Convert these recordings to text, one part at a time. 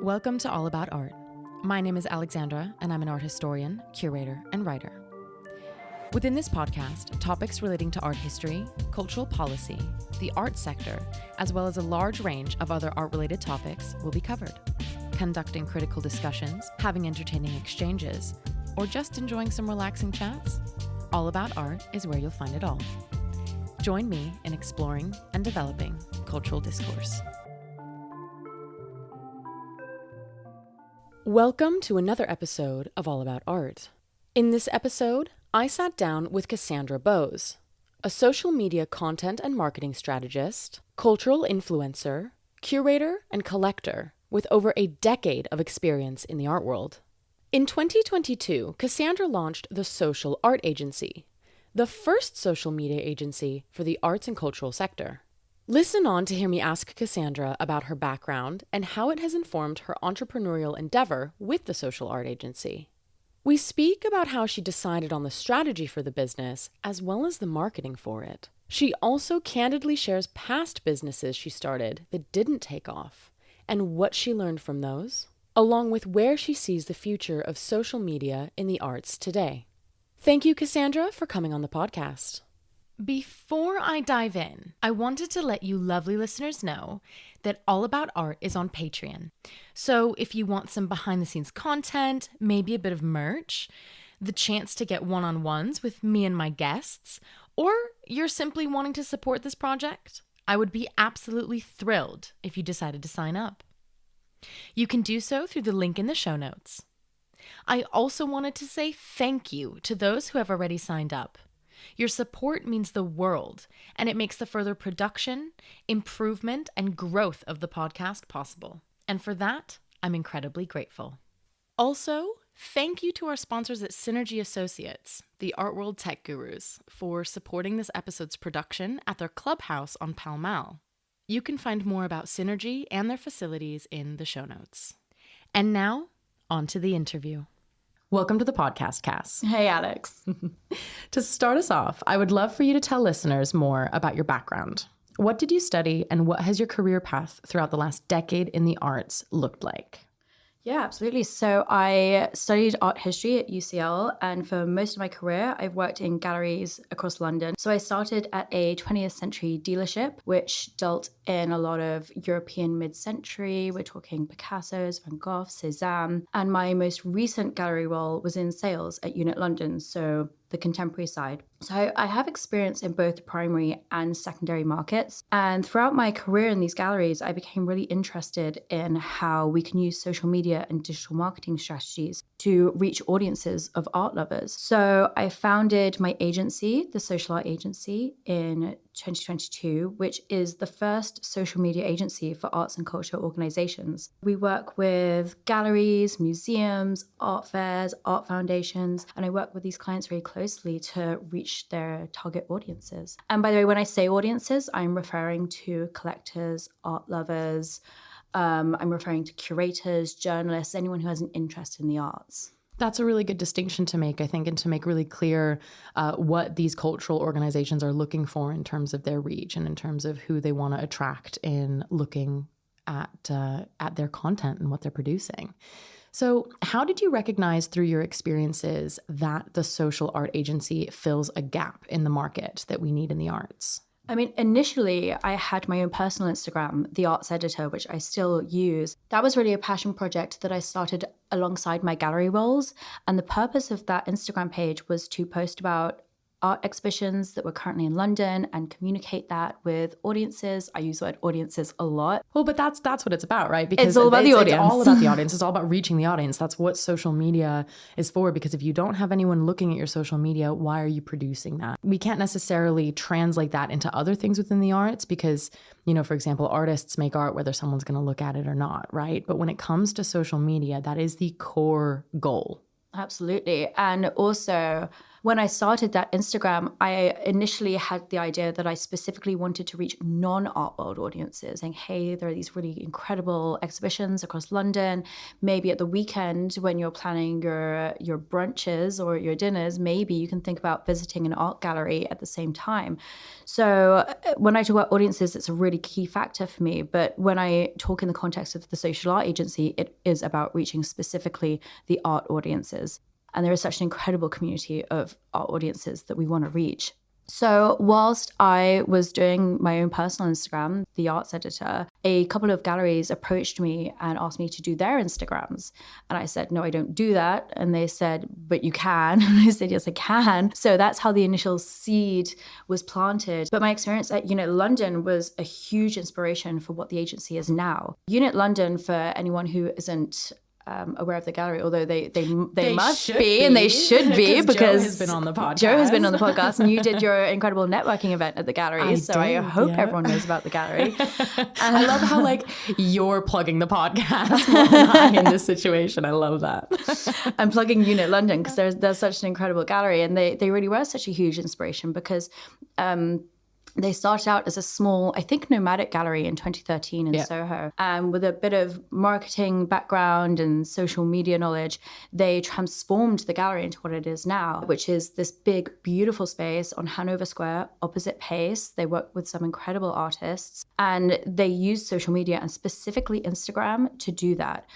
Welcome to All About Art. My name is Alexandra, and I'm an art historian, curator, and writer. Within this podcast, topics relating to art history, cultural policy, the art sector, as well as a large range of other art-related topics will be covered. Conducting critical discussions, having entertaining exchanges, or just enjoying some relaxing chats, All About Art is where you'll find it all. Join me in exploring and developing cultural discourse. Welcome to another episode of All About Art. In this episode, I sat down with Cassandra Bowes, a social media content and marketing strategist, cultural influencer, curator, and collector with over a decade of experience in the art world. In 2022, Cassandra launched the Social Art Agency, the first social media agency for the arts and cultural sector. Listen on to hear me ask Cassandra about her background and how it has informed her entrepreneurial endeavor with the Social Art Agency. We speak about how she decided on the strategy for the business as well as the marketing for it. She also candidly shares past businesses she started that didn't take off and what she learned from those, along with where she sees the future of social media in the arts today. Thank you, Cassandra, for coming on the podcast. Before I dive in, I wanted to let you lovely listeners know that All About Art is on Patreon. So if you want some behind-the-scenes content, maybe a bit of merch, the chance to get one-on-ones with me and my guests, or you're simply wanting to support this project, I would be absolutely thrilled if you decided to sign up. You can do so through the link in the show notes. I also wanted to say thank you to those who have already signed up. Your support means the world, and it makes the further production, improvement, and growth of the podcast possible. And for that, I'm incredibly grateful. Also, thank you to our sponsors at Synergy Associates, the art world tech gurus, for supporting this episode's production at their clubhouse on Pall Mall. You can find more about Synergy and their facilities in the show notes. And now, on to the interview. Welcome to the podcast, Cass. Hey, Alex. To start us off, I would love for you to tell listeners more about your background. What did you study, and what has your career path throughout the last decade in the arts looked like? Yeah, absolutely. So I studied art history at UCL, and for most of my career, I've worked in galleries across London. So I started at a 20th century dealership, which dealt in a lot of European mid-century. We're talking Picasso's, Van Gogh, Cézanne. And my most recent gallery role was in sales at Unit London, so the contemporary side. So I have experience in both the primary and secondary markets. And throughout my career in these galleries, I became really interested in how we can use social media and digital marketing strategies to reach audiences of art lovers. So I founded my agency, the Social Art Agency, in 2022, which is the first social media agency for arts and culture organizations. We work with galleries, museums, art fairs, art foundations, and I work with these clients very closely to reach their target audiences. And by the way, when I say audiences, I'm referring to collectors, art lovers, I'm referring to curators, journalists, anyone who has an interest in the arts. That's a really good distinction to make, I think, and to make really clear what these cultural organizations are looking for in terms of their reach and in terms of who they want to attract in looking at their content and what they're producing. So how did you recognize through your experiences that the Social Art Agency fills a gap in the market that we need in the arts? I mean, initially, I had my own personal Instagram, The Arts Editor, which I still use. That was really a passion project that I started alongside my gallery roles. And the purpose of that Instagram page was to post about art exhibitions that were currently in London and communicate that with audiences. I use the word audiences a lot. Well, but that's what it's about, right? Because it's all about the audience. It's all about the audience. It's all about reaching the audience. That's what social media is for, because if you don't have anyone looking at your social media, why are you producing that? We can't necessarily translate that into other things within the arts because, you know, for example, artists make art whether someone's going to look at it or not, right? But when it comes to social media, that is the core goal. Absolutely. And also, When I started that Instagram, I initially had the idea that I specifically wanted to reach non-art world audiences, saying, hey, there are these really incredible exhibitions across London. Maybe at the weekend when you're planning your brunches or your dinners, maybe you can think about visiting an art gallery at the same time. So when I talk about audiences, it's a really key factor for me. But when I talk in the context of the social art agency, it is about reaching specifically the art audiences. And there is such an incredible community of art audiences that we want to reach. So whilst I was doing my own personal Instagram, the arts editor, a couple of galleries approached me and asked me to do their Instagrams. And I said, no, I don't do that. And they said, but you can. And I said, yes, I can. So that's how the initial seed was planted. But my experience at Unit London was a huge inspiration for what the agency is now. Unit London, for anyone who isn't aware of the gallery, although they must be, and they should be, because Joe has been on the podcast. Joe has been on the podcast, and you did your incredible networking event at the gallery. I hope everyone knows about the gallery. And I love how like you're plugging the podcast more than I in this situation. I love that. I'm plugging Unit London because there's such an incredible gallery, and they really were such a huge inspiration because they started out as a small, I think, nomadic gallery in 2013 in Soho. And with a bit of marketing background and social media knowledge, they transformed the gallery into what it is now, which is this big, beautiful space on Hanover Square, opposite Pace. They work with some incredible artists, and they use social media and specifically Instagram to do that.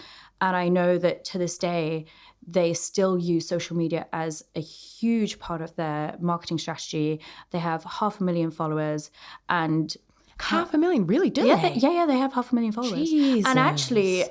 And I know that to this day, they still use social media as a huge part of their marketing strategy. They have 500,000 followers, and 500,000, really? Do they? They have 500,000 followers. Jesus. And actually,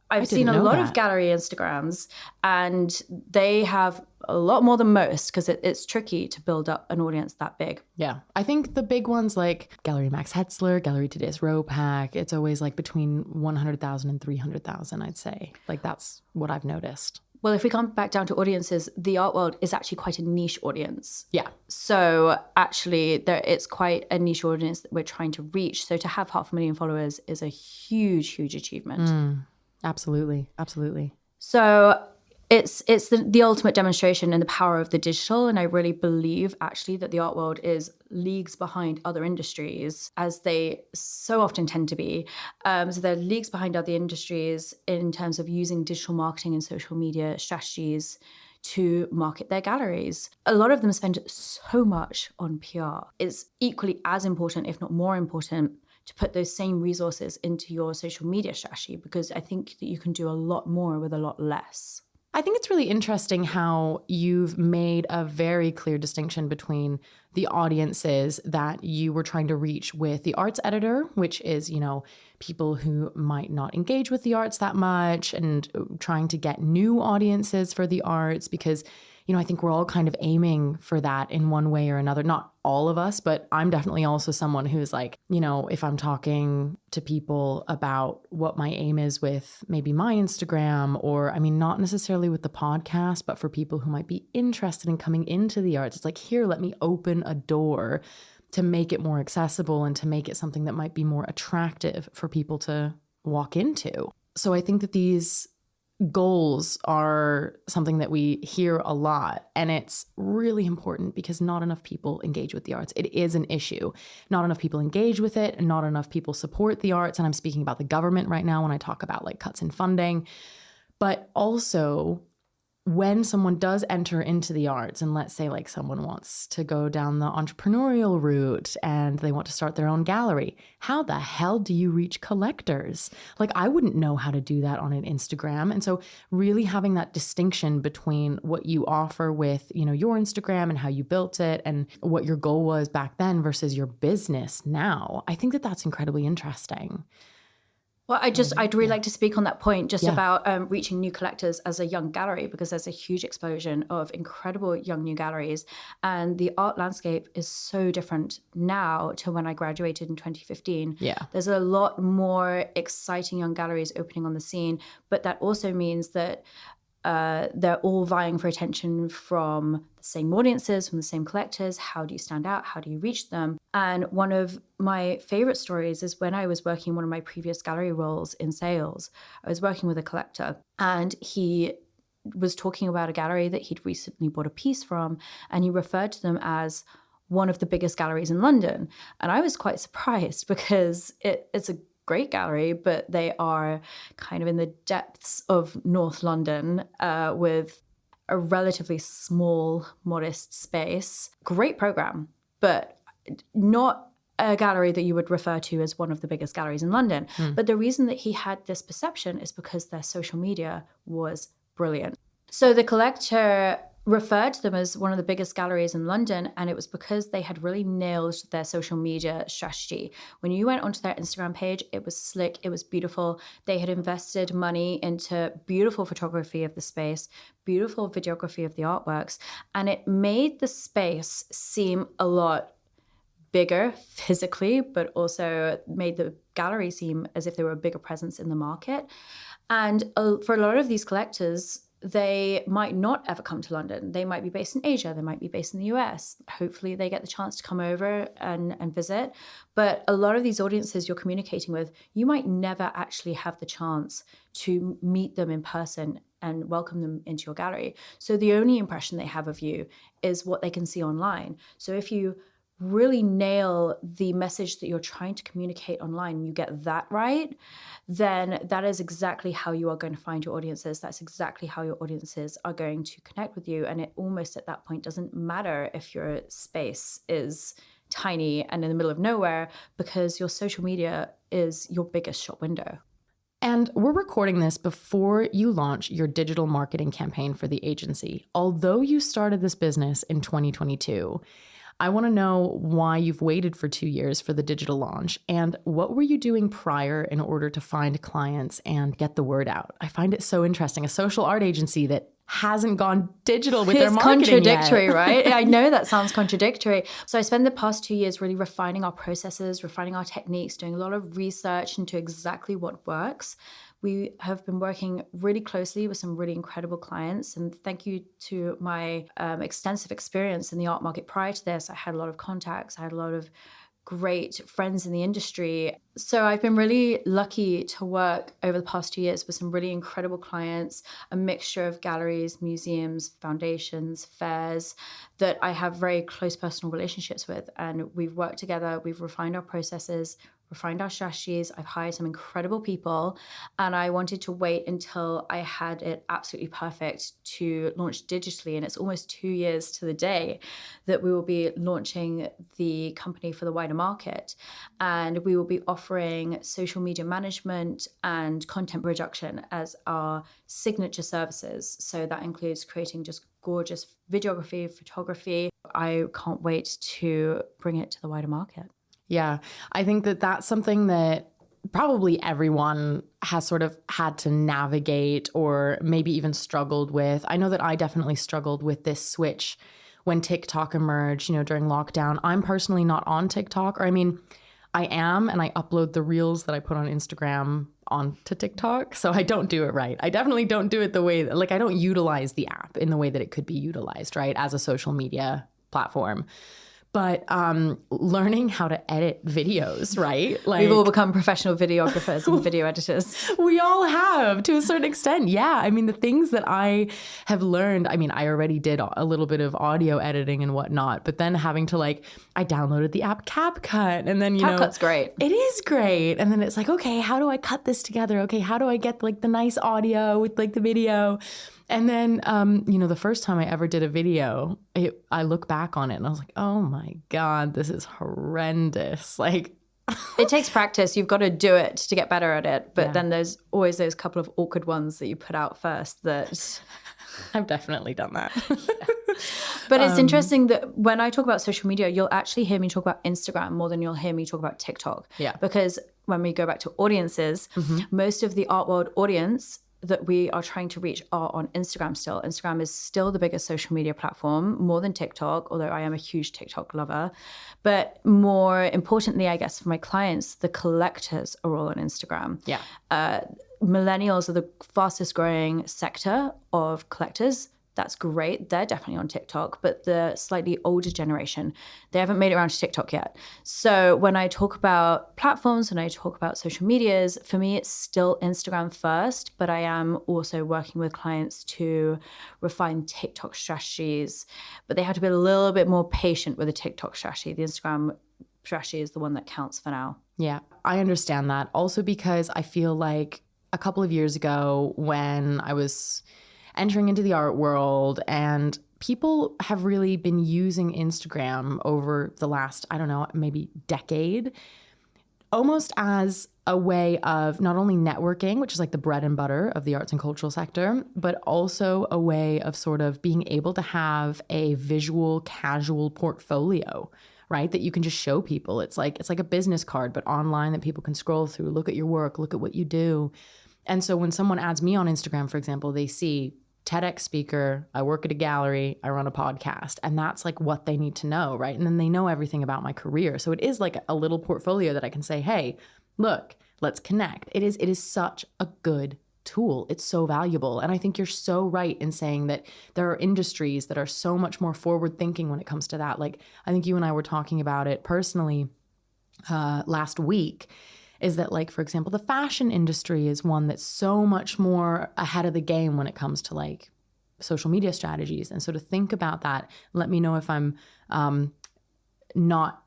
I've seen a lot of gallery Instagrams, and they have a lot more than most because it's tricky to build up an audience that big. Yeah. I think the big ones like Gallery Max Hetzler, Gallery Today's Row Pack, it's always like between 100,000 and 300,000, I'd say. Like that's what I've noticed. Well, if we come back down to audiences, the art world is actually quite a niche audience. Yeah. So actually, it's quite a niche audience that we're trying to reach. So to have 500,000 followers is a huge, huge achievement. Absolutely. Absolutely. So it's the ultimate demonstration in the power of the digital. And I really believe actually that the art world is leagues behind other industries, as they so often tend to be. So they're leagues behind other industries in terms of using digital marketing and social media strategies to market their galleries. A lot of them spend so much on PR. It's equally as important, if not more important, to put those same resources into your social media strategy, because I think that you can do a lot more with a lot less. I think it's really interesting how you've made a very clear distinction between the audiences that you were trying to reach with the arts editor, which is, people who might not engage with the arts that much, and trying to get new audiences for the arts, because I think we're all kind of aiming for that in one way or another. Not all of us, but I'm definitely also someone who's like, if I'm talking to people about what my aim is with maybe my Instagram, or not necessarily with the podcast, but for people who might be interested in coming into the arts, it's like, here, let me open a door to make it more accessible and to make it something that might be more attractive for people to walk into. So I think that these goals are something that we hear a lot, and it's really important because not enough people engage with the arts. It is an issue. Not enough people engage with it, and not enough people support the arts. And I'm speaking about the government right now when I talk about like cuts in funding, but also when someone does enter into the arts, and let's say like someone wants to go down the entrepreneurial route and they want to start their own gallery, how the hell do you reach collectors? Like I wouldn't know how to do that on an Instagram. And so really having that distinction between what you offer with, your Instagram and how you built it and what your goal was back then versus your business now, I think that that's incredibly interesting. Well, I'd really like to speak on that point about reaching new collectors as a young gallery, because there's a huge explosion of incredible young new galleries. And the art landscape is so different now to when I graduated in 2015. Yeah. There's a lot more exciting young galleries opening on the scene, but that also means that they're all vying for attention from the same audiences, from the same collectors. How do you stand out? How do you reach them? And one of my favorite stories is when I was working one of my previous gallery roles in sales. I was working with a collector, and he was talking about a gallery that he'd recently bought a piece from, and he referred to them as one of the biggest galleries in London. And I was quite surprised because it's a great gallery, but they are kind of in the depths of North London with a relatively small, modest space. Great program, but not a gallery that you would refer to as one of the biggest galleries in London. But the reason that he had this perception is because their social media was brilliant. So the collector referred to them as one of the biggest galleries in London, and it was because they had really nailed their social media strategy. When you went onto their Instagram page, it was slick, it was beautiful. They had invested money into beautiful photography of the space, beautiful videography of the artworks, and it made the space seem a lot bigger physically, but also made the gallery seem as if they were a bigger presence in the market. And for a lot of these collectors, they might not ever come to London. They might be based in Asia. They might be based in the US. Hopefully they get the chance to come over and visit. But a lot of these audiences you're communicating with, you might never actually have the chance to meet them in person and welcome them into your gallery. So the only impression they have of you is what they can see online. So if you really nail the message that you're trying to communicate online, you get that right, then that is exactly how you are going to find your audiences. That's exactly how your audiences are going to connect with you. And it almost at that point doesn't matter if your space is tiny and in the middle of nowhere, because your social media is your biggest shop window. And we're recording this before you launch your digital marketing campaign for the agency. Although you started this business in 2022, I want to know why you've waited for 2 years for the digital launch, and what were you doing prior in order to find clients and get the word out? I find it so interesting. A social art agency that hasn't gone digital with their marketing yet. It's contradictory, right? I know that sounds contradictory. So I spent the past 2 years really refining our processes, refining our techniques, doing a lot of research into exactly what works. We have been working really closely with some really incredible clients. And thank you to my extensive experience in the art market prior to this. I had a lot of contacts. I had a lot of great friends in the industry. So I've been really lucky to work over the past 2 years with some really incredible clients, a mixture of galleries, museums, foundations, fairs that I have very close personal relationships with. And we've worked together, we've refined our processes, refined our strategies. I've hired some incredible people, and I wanted to wait until I had it absolutely perfect to launch digitally. And it's almost 2 years to the day that we will be launching the company for the wider market. And we will be offering social media management and content production as our signature services. So that includes creating just gorgeous videography, photography. I can't wait to bring it to the wider market. Yeah, I think that that's something that probably everyone has sort of had to navigate or maybe even struggled with. I know that I definitely struggled with this switch when TikTok emerged, during lockdown. I'm personally not on TikTok, or I mean, I am, and I upload the reels that I put on Instagram onto TikTok. So I don't do it right. I definitely don't do it the way that, I don't utilize the app in the way that it could be utilized, right, as a social media platform. But learning how to edit videos, right? We've all become professional videographers and video editors. We all have, to a certain extent. Yeah. I mean, the things that I have learned, I mean, I already did a little bit of audio editing and whatnot, but then having to I downloaded the app CapCut, and then, CapCut's great. It is great. And then it's okay, how do I cut this together? Okay, how do I get the nice audio with the video? And then, the first time I ever did a video, I look back on it and I was like, oh my God, this is horrendous. It takes practice. You've got to do it to get better at it. But then there's always those couple of awkward ones that you put out first that... I've definitely done that. But it's interesting that when I talk about social media, you'll actually hear me talk about Instagram more than you'll hear me talk about TikTok. Yeah. Because when we go back to audiences, most of the art world audience that we are trying to reach are on Instagram still. Instagram is still the biggest social media platform, more than TikTok, although I am a huge TikTok lover. But more importantly, I guess, for my clients, the collectors are all on Instagram. Yeah. Millennials are the fastest growing sector of collectors. that's great. They're definitely on TikTok, but the slightly older generation, they haven't made it around to TikTok yet. So when I talk about platforms, when I talk about social medias, for me, it's still Instagram first, but I am also working with clients to refine TikTok strategies, but they have to be a little bit more patient with the TikTok strategy. The Instagram strategy is the one that counts for now. Yeah, I understand that. Also because I feel like a couple of years ago when I was entering into the art world, and people have really been using Instagram over the last, I don't know, maybe decade, almost as a way of not only networking, which is like the bread and butter of the arts and cultural sector, but also a way of sort of being able to have a visual, casual portfolio, right? That you can just show people. It's like a business card, but online that people can scroll through, look at your work, look at what you do. And so when someone adds me on Instagram, for example, they see TEDx speaker, I work at a gallery, I run a podcast, and that's like what they need to know, right? And then they know everything about my career. So it is like a little portfolio that I can say, hey, look, let's connect. It is such a good tool. It's so valuable. And I think you're so right in saying that there are industries that are so much more forward thinking when it comes to that. Like, I think you and I were talking about it personally last week, is that, like, for example, the fashion industry is one that's so much more ahead of the game when it comes to like social media strategies. And so to think about that, let me know if I'm not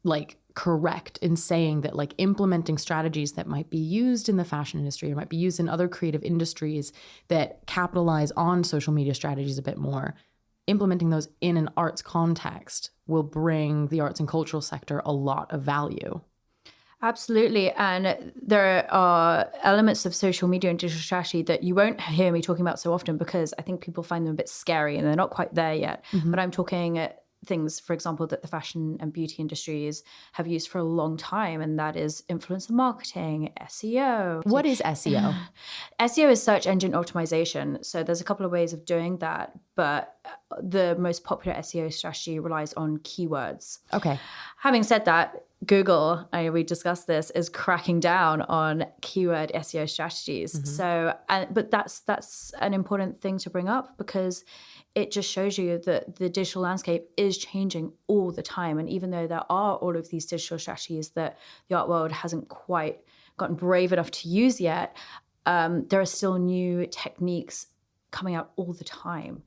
like correct in saying that like implementing strategies that might be used in the fashion industry or might be used in other creative industries that capitalize on social media strategies a bit more, implementing those in an arts context will bring the arts and cultural sector a lot of value. Absolutely. And there are elements of social media and digital strategy that you won't hear me talking about so often because I think people find them a bit scary and they're not quite there yet. Mm-hmm. But I'm talking things, for example, that the fashion and beauty industries have used for a long time, and that is influencer marketing, SEO. What is SEO? SEO is search engine optimization. So there's a couple of ways of doing that, but the most popular SEO strategy relies on keywords. Okay. Having said that, Google, we discussed this, is cracking down on keyword SEO strategies. Mm-hmm. So, but that's an important thing to bring up because it just shows you that the digital landscape is changing all the time. And even though there are all of these digital strategies that the art world hasn't quite gotten brave enough to use yet, there are still new techniques coming out all the time.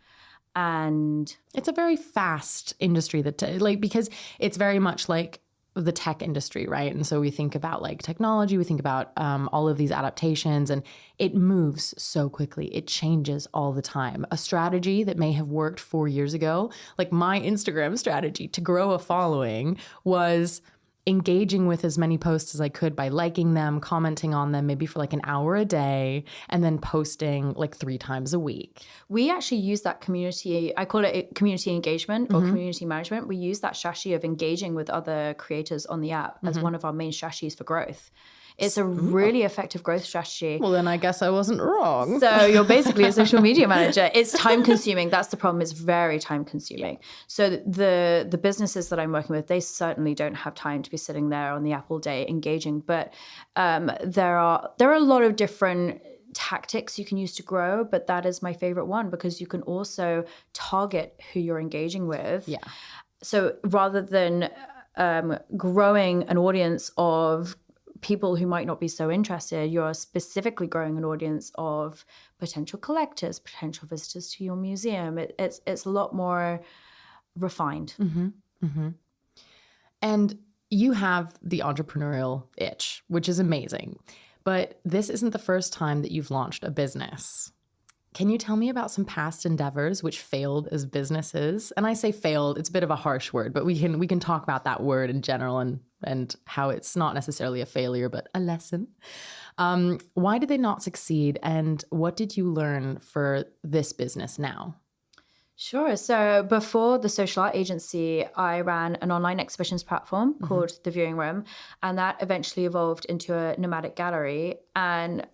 And it's a very fast industry because it's very much like the tech industry, right? And so we think about like technology, we think about all of these adaptations, and it moves so quickly. It changes all the time. A strategy that may have worked 4 years ago, like my Instagram strategy to grow a following, was engaging with as many posts as I could by liking them, commenting on them, maybe for like an hour a day, and then posting like 3 times a week. We actually use that community, I call it community engagement or community management. We use that strategy of engaging with other creators on the app as one of our main strategies for growth. It's a really effective growth strategy. Well, then I guess I wasn't wrong. So you're basically a social media manager. It's time consuming. That's the problem. It's very time consuming. So the businesses that I'm working with, they certainly don't have time to be sitting there on the app all day engaging. But there are a lot of different tactics you can use to grow, but that is my favorite one because you can also target who you're engaging with. Yeah. So rather than growing an audience of people who might not be so interested, you're specifically growing an audience of potential collectors, potential visitors to your museum. It's a lot more refined. Mm-hmm. Mm-hmm. And you have the entrepreneurial itch, which is amazing. But this isn't the first time that you've launched a business. Can you tell me about some past endeavors which failed as businesses? And I say failed, it's a bit of a harsh word, but we can talk about that word in general and how it's not necessarily a failure, but a lesson. Why did they not succeed? And what did you learn for this business now? Sure. So before the social art agency, I ran an online exhibitions platform called The Viewing Room, and that eventually evolved into a nomadic gallery. And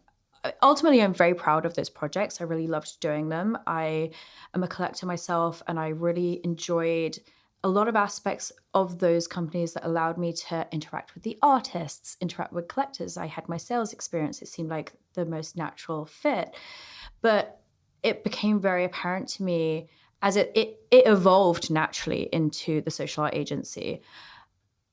ultimately, I'm very proud of those projects. I really loved doing them. I am a collector myself, and I really enjoyed a lot of aspects of those companies that allowed me to interact with the artists, interact with collectors. I had my sales experience. It seemed like the most natural fit. But it became very apparent to me as it evolved naturally into the social art agency.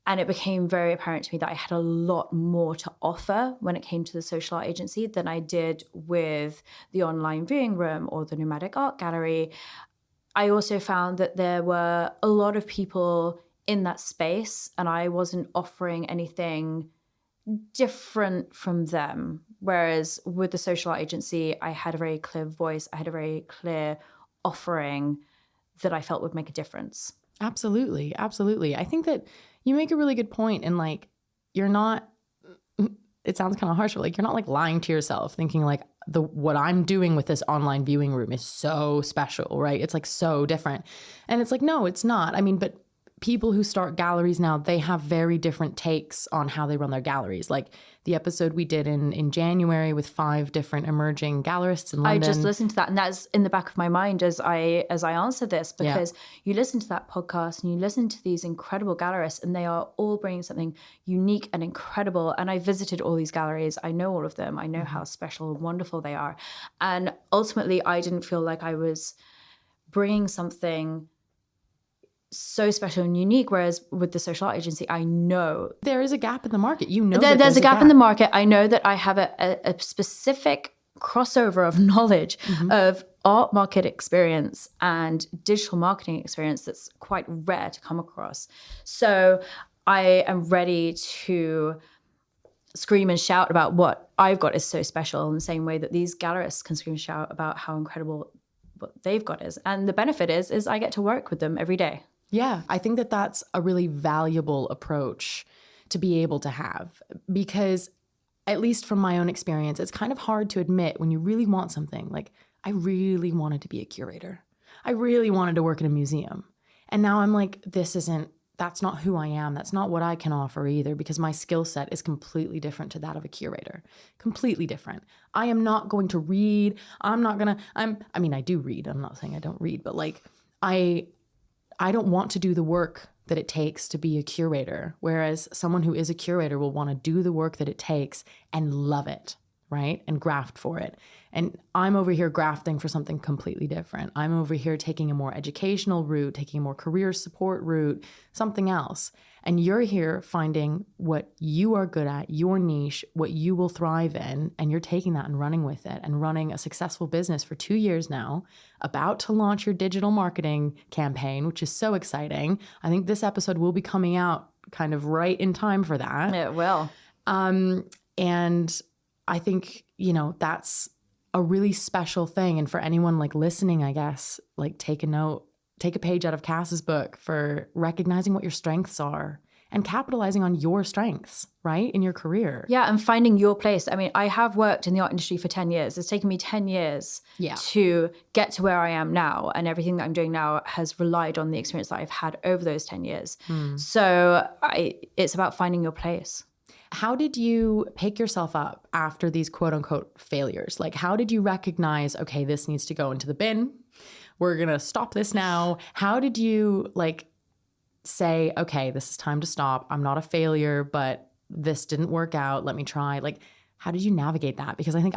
And it became very apparent to me that I had a lot more to offer when it came to the social art agency than I did with the online viewing room or the nomadic art gallery. I also found that there were a lot of people in that space, and I wasn't offering anything different from them. Whereas with the social art agency, I had a very clear voice. I had a very clear offering that I felt would make a difference. Absolutely. Absolutely. I think that you make a really good point. And like, you're not, it sounds kind of harsh, but like, you're not like lying to yourself thinking like what I'm doing with this online viewing room is so special, right? It's like so different. And it's like, no, it's not. I mean, but people who start galleries now, they have very different takes on how they run their galleries. Like the episode we did in January with 5 different emerging gallerists in London. I just listened to that, and that's in the back of my mind as I answer this, because you listen to that podcast and you listen to these incredible gallerists, and they are all bringing something unique and incredible. And I visited all these galleries. I know all of them. I know how special and wonderful they are. And ultimately, I didn't feel like I was bringing something so special and unique, whereas with the social art agency, I know there is a gap in the market. You know, there's a gap in the market. I know that I have a specific crossover of knowledge of art market experience and digital marketing experience that's quite rare to come across. So I am ready to scream and shout about what I've got is so special, in the same way that these gallerists can scream and shout about how incredible what they've got is. And the benefit is I get to work with them every day. Yeah, I think that that's a really valuable approach to be able to have, because at least from my own experience, it's kind of hard to admit when you really want something. Like, I really wanted to be a curator. I really wanted to work in a museum. And now I'm like, that's not who I am. That's not what I can offer either, because my skill set is completely different to that of a curator. Completely different. I am not going to read. I mean, I do read. I'm not saying I don't read, but like, I don't want to do the work that it takes to be a curator, whereas someone who is a curator will want to do the work that it takes and love it, right? And graft for it. And I'm over here grafting for something completely different. I'm over here taking a more educational route, taking a more career support route, something else. And you're here finding what you are good at, your niche, what you will thrive in, and you're taking that and running with it and running a successful business for 2 years now, about to launch your digital marketing campaign, which is so exciting. I think this episode will be coming out kind of right in time for that. It will. And I think, that's a really special thing. And for anyone like listening, I guess, like take a note, take a page out of Cass's book for recognizing what your strengths are and capitalizing on your strengths, right, in your career. Yeah, and finding your place. I mean, I have worked in the art industry for 10 years. It's taken me 10 years to get to where I am now. And everything that I'm doing now has relied on the experience that I've had over those 10 years. So it's about finding your place. How did you pick yourself up after these quote unquote failures? Like, how did you recognize, okay, this needs to go into the bin. We're going to stop this now. How did you say, okay, this is time to stop. I'm not a failure, but this didn't work out. Let me try. Like, how did you navigate that? Because I think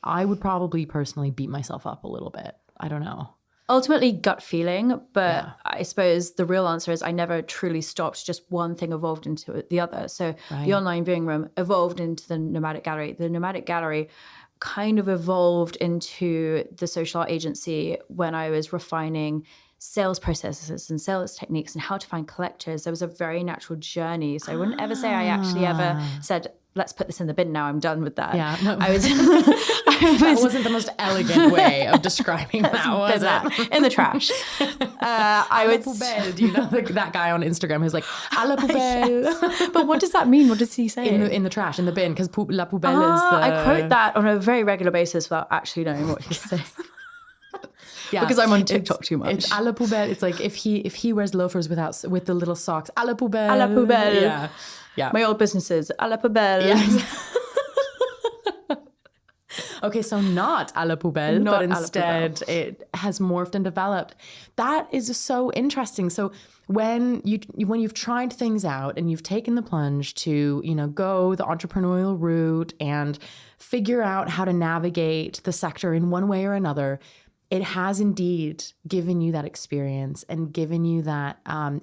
I would probably personally beat myself up a little bit. I don't know. Ultimately gut feeling, but I suppose the real answer is I never truly stopped. Just one thing evolved into the other. So the online viewing room evolved into the nomadic gallery. The nomadic gallery kind of evolved into the social art agency when I was refining sales processes and sales techniques and how to find collectors. There was a very natural journey. So I wouldn't ever say I actually ever said, let's put this in the bin now, I'm done with that. Yeah, no. That wasn't the most elegant way of describing that, was it? In the trash. I would poubelle. Do you know that guy on Instagram who's like, à la poubelle? Yes. But what does that mean? What does he say? In the trash, in the bin, because la poubelle is the... I quote that on a very regular basis without actually knowing what he's saying. Yeah, because I'm on TikTok too much. It's à la poubelle. It's like if he wears loafers with the little socks, à la poubelle. À la poubelle. Yeah. My old businesses, à la poubelle. Yeah. Okay, so not à la poubelle, but instead it has morphed and developed. That is so interesting. So when you've tried things out and you've taken the plunge to, go the entrepreneurial route and figure out how to navigate the sector in one way or another, it has indeed given you that experience and given you that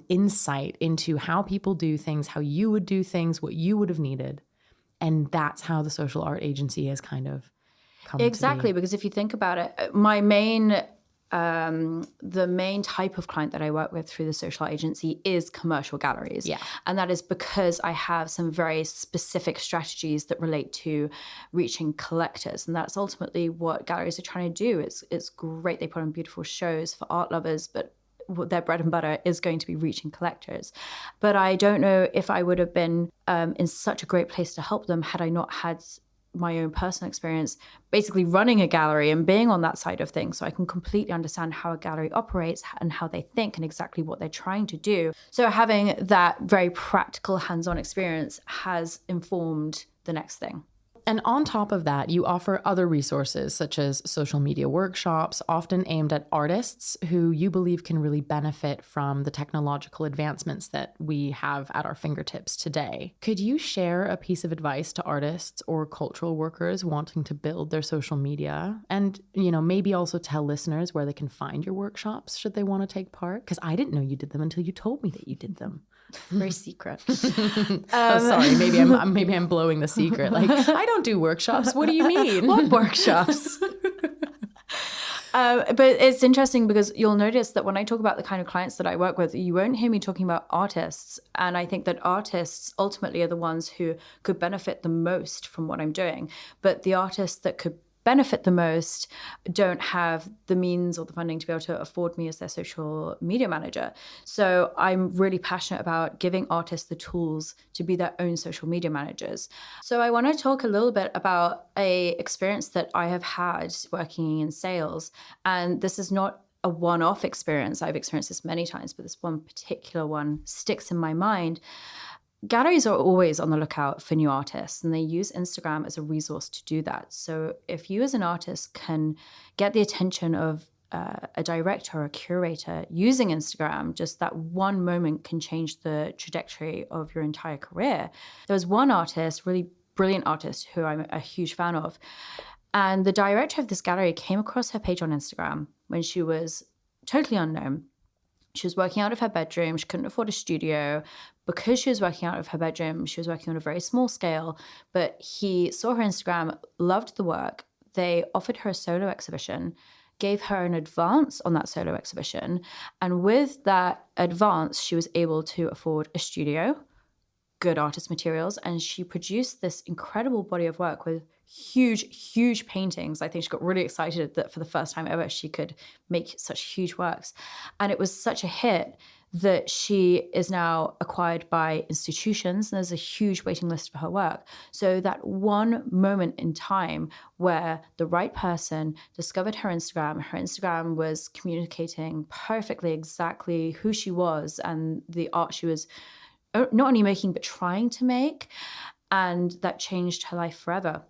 insight into how people do things, how you would do things, what you would have needed. And that's how the social art agency has kind of come Exactly, to be. because if you think about it, the main type of client that I work with through the social art agency is commercial galleries. Yeah. And that is because I have some very specific strategies that relate to reaching collectors. And that's ultimately what galleries are trying to do. It's great. They put on beautiful shows for art lovers, but their bread and butter is going to be reaching collectors. But I don't know if I would have been in such a great place to help them had I not had my own personal experience basically running a gallery and being on that side of things. So I can completely understand how a gallery operates and how they think and exactly what they're trying to do. So having that very practical hands-on experience has informed the next thing. And on top of that, you offer other resources such as social media workshops, often aimed at artists who you believe can really benefit from the technological advancements that we have at our fingertips today. Could you share a piece of advice to artists or cultural workers wanting to build their social media? And, maybe also tell listeners where they can find your workshops should they want to take part? Because I didn't know you did them until you told me that you did them. Very secret. Sorry, maybe I'm blowing the secret. Like, I don't do workshops. What do you mean? What workshops? But it's interesting because you'll notice that when I talk about the kind of clients that I work with, you won't hear me talking about artists. And I think that artists ultimately are the ones who could benefit the most from what I'm doing. But the artists that could benefit the most don't have the means or the funding to be able to afford me as their social media manager. So I'm really passionate about giving artists the tools to be their own social media managers. So I want to talk a little bit about a experience that I have had working in sales. And this is not a one-off experience. I've experienced this many times, but this one particular one sticks in my mind. Galleries are always on the lookout for new artists, and they use Instagram as a resource to do that. So if you as an artist can get the attention of a director or a curator using Instagram, just that one moment can change the trajectory of your entire career. There was one artist, really brilliant artist, who I'm a huge fan of. And the director of this gallery came across her page on Instagram when she was totally unknown. She was working out of her bedroom. She couldn't afford a studio. Because she was working out of her bedroom, she was working on a very small scale. But he saw her Instagram, loved the work. They offered her a solo exhibition, gave her an advance on that solo exhibition. And with that advance, she was able to afford a studio, good artist materials, and she produced this incredible body of work with huge paintings. I think she got really excited that for the first time ever she could make such huge works. And it was such a hit that she is now acquired by institutions, and there's a huge waiting list for her work. So that one moment in time where the right person discovered her Instagram was communicating perfectly exactly who she was and the art she was not only making, but trying to make. And that changed her life forever.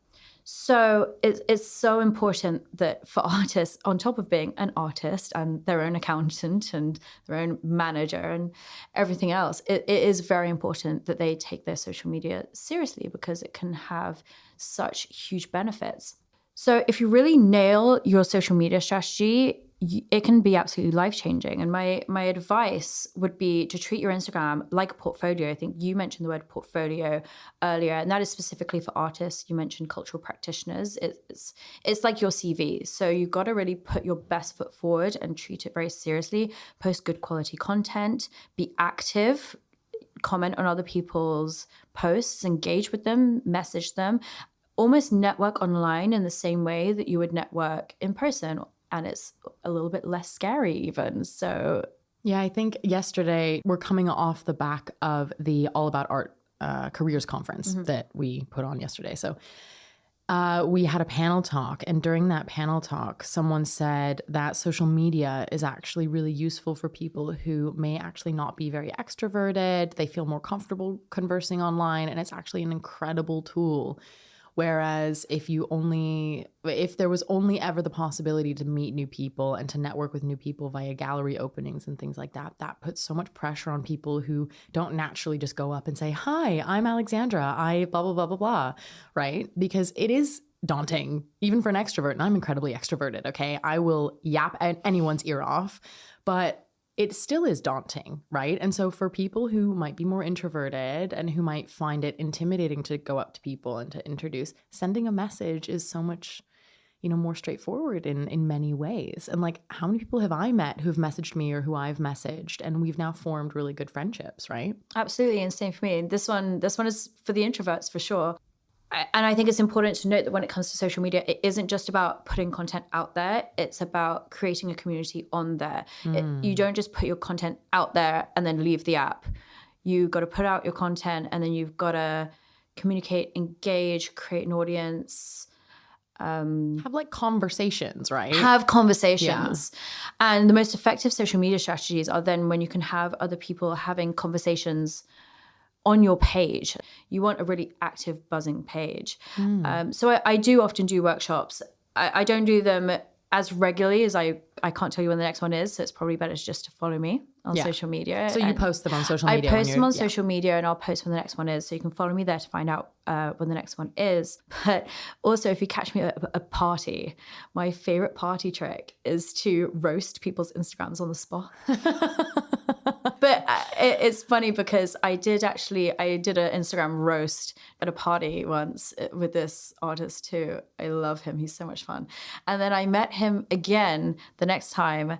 So it's so important that for artists, on top of being an artist and their own accountant and their own manager and everything else, it is very important that they take their social media seriously because it can have such huge benefits. So if you really nail your social media strategy, it can be absolutely life-changing. And my advice would be to treat your Instagram like a portfolio. I think you mentioned the word portfolio earlier, and that is specifically for artists. You mentioned cultural practitioners. It's like your CV. So you've got to really put your best foot forward and treat it very seriously. Post good quality content, be active, comment on other people's posts, engage with them, message them, almost network online in the same way that you would network in person. And it's a little bit less scary even. So yeah, I think yesterday we're coming off the back of the All About Art Careers Conference that we put on yesterday. So we had a panel talk, and during that panel talk, someone said that social media is actually really useful for people who may actually not be very extroverted. They feel more comfortable conversing online, and it's actually an incredible tool. Whereas if there was only ever the possibility to meet new people and to network with new people via gallery openings and things like that, that puts so much pressure on people who don't naturally just go up and say, "Hi, I'm Alexandra. I blah, blah, blah, blah, blah," right? Because it is daunting, even for an extrovert. And I'm incredibly extroverted, okay? I will yap anyone's ear off, but it still is daunting, right? And so for people who might be more introverted and who might find it intimidating to go up to people and to introduce, sending a message is so much, more straightforward in many ways. And like, how many people have I met who've messaged me or who I've messaged, and we've now formed really good friendships, right? Absolutely. And same for me. This one is for the introverts for sure. And I think it's important to note that when it comes to social media, it isn't just about putting content out there. It's about creating a community on there. You don't just put your content out there and then leave the app. You got to put out your content, and then you've got to communicate, engage, create an audience. Have like conversations, right? Have conversations. Yeah. And the most effective social media strategies are then when you can have other people having conversations on your page. You want a really active, buzzing page. So I do often do workshops. I don't do them as regularly as I can't tell you when the next one is. So it's probably better just to follow me on social media. So you post them on social media? I post them on social media, and I'll post when the next one is. So you can follow me there to find out when the next one is. But also, if you catch me at a party, my favorite party trick is to roast people's Instagrams on the spot. But it's funny because I did an Instagram roast at a party once with this artist too. I love him. He's so much fun. And then I met him again the next time,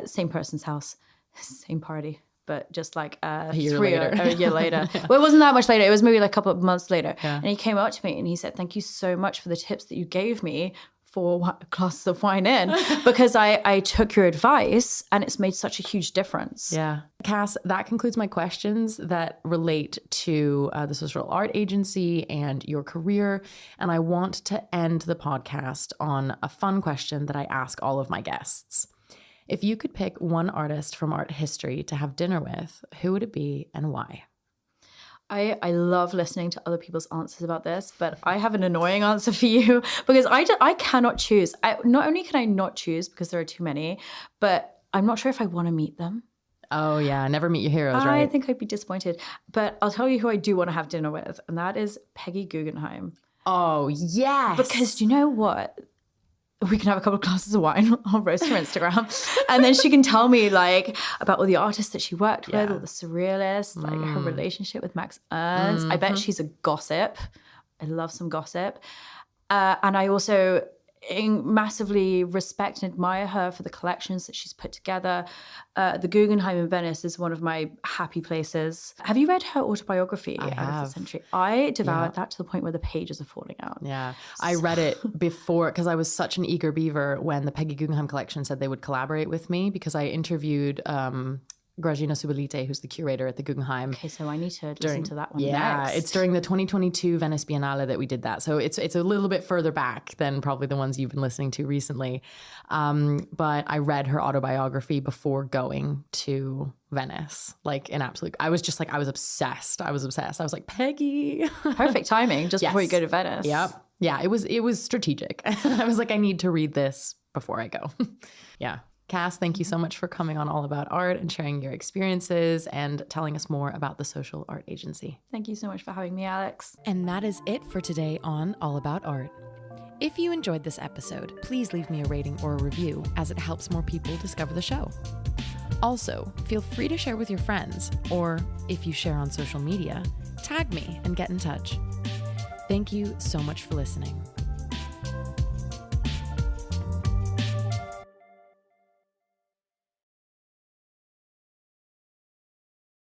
same person's house, same party, but just like a year later. Well, it wasn't that much later. It was maybe like a couple of months later. Yeah. And he came up to me and he said, "Thank you so much for the tips that you gave me for glasses of wine in, because I took your advice and it's made such a huge difference." Yeah. Cass, that concludes my questions that relate to the social art agency and your career. And I want to end the podcast on a fun question that I ask all of my guests. If you could pick one artist from art history to have dinner with, who would it be and why? I love listening to other people's answers about this, but I have an annoying answer for you because I cannot choose. Not only can I not choose because there are too many, but I'm not sure if I want to meet them. Oh yeah, never meet your heroes, right? I think I'd be disappointed. But I'll tell you who I do want to have dinner with, and that is Peggy Guggenheim. Oh yes. Because you know what? We can have a couple of glasses of wine. I'll roast her Instagram. And then she can tell me like about all the artists that she worked with, all the surrealists, like her relationship with Max Ernst. I bet she's a gossip. I love some gossip. And I also massively respect and admire her for the collections that she's put together. The Guggenheim in Venice is one of my happy places. Have you read her autobiography, Out of the Century? I devoured that to the point where the pages are falling out. Yeah, I read it before because I was such an eager beaver when the Peggy Guggenheim collection said they would collaborate with me, because I interviewed Grażyna Subolite, who's the curator at the Guggenheim. Okay, so I need to listen to that one next. Yeah, it's during the 2022 Venice Biennale that we did that. So it's a little bit further back than probably the ones you've been listening to recently. But I read her autobiography before going to Venice. Like I was obsessed. I was like, Peggy. Perfect timing just before you go to Venice. Yep. Yeah, it was strategic. I was like, I need to read this before I go. Yeah. Cass, thank you so much for coming on All About Art and sharing your experiences and telling us more about the Social Art Agency. Thank you so much for having me, Alex. And that is it for today on All About Art. If you enjoyed this episode, please leave me a rating or a review, as it helps more people discover the show. Also, feel free to share with your friends, or if you share on social media, tag me and get in touch. Thank you so much for listening.